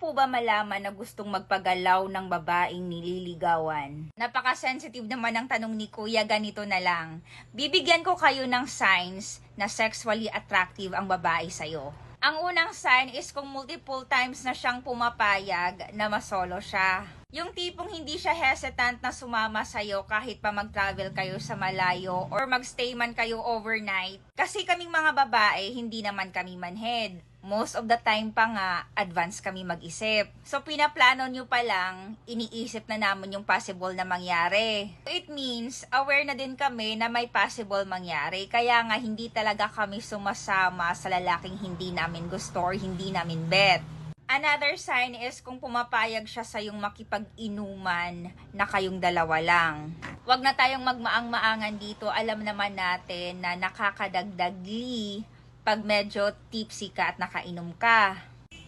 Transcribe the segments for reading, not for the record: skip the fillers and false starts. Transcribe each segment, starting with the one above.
po ba malaman na gustong magpagalaw ng babaeng nililigawan? Napaka-sensitive naman ng tanong ni Kuya, ganito na lang. Bibigyan ko kayo ng signs na sexually attractive ang babae sa'yo. Ang unang sign is kung multiple times na siyang pumapayag na masolo siya. Yung tipong hindi siya hesitant na sumama sa'yo kahit pa mag-travel kayo sa malayo or magstay man kayo overnight. Kasi kaming mga babae, hindi naman kami manhead. Most of the time pa nga, advance kami mag-isip. So, pinaplano nyo pa lang, iniisip na namin yung possible na mangyari. It means, aware na din kami na may possible mangyari. Kaya nga, hindi talaga kami sumasama sa lalaking hindi namin gusto or hindi namin bet. Another sign is kung pumapayag siya sa yung makipag-inuman na kayong dalawa lang. Huwag na tayong magmaang-maangan dito. Alam naman natin na nakakadagdagli pag medyo tipsy ka at nakainom ka.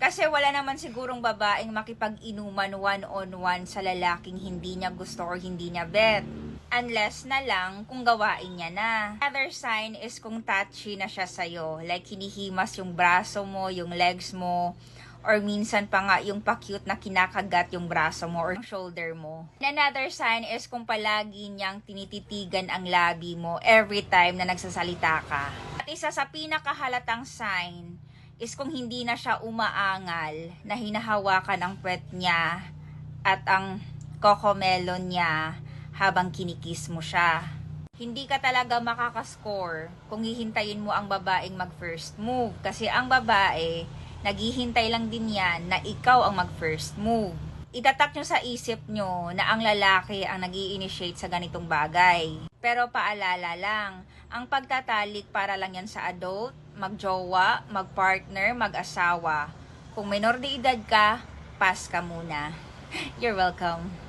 Kasi wala naman sigurong babaeng makipag-inuman one-on-one sa lalaking hindi niya gusto or hindi niya bet. Unless na lang kung gawain niya na. Another sign is kung touchy na siya sa'yo. Like hinihimas yung braso mo, yung legs mo, or minsan pa nga yung pa-cute na kinakagat yung braso mo or shoulder mo. Another sign is kung palagi niyang tinititigan ang labi mo every time na nagsasalita ka. At isa sa pinakahalatang sign is kung hindi na siya umaangal na hinahawakan ang puwet niya at ang cocomelon niya habang kinikis mo siya. Hindi ka talaga makakascore kung hihintayin mo ang babaeng mag-first move. Kasi ang babae, naghihintay lang din yan na ikaw ang mag-first move. Itatak nyo sa isip nyo na ang lalaki ang nag-i-initiate sa ganitong bagay. Pero paalala lang, ang pagtatalik para lang yan sa adult, magjowa, magpartner, mag-asawa. Kung minor de edad ka, pass ka muna. You're welcome.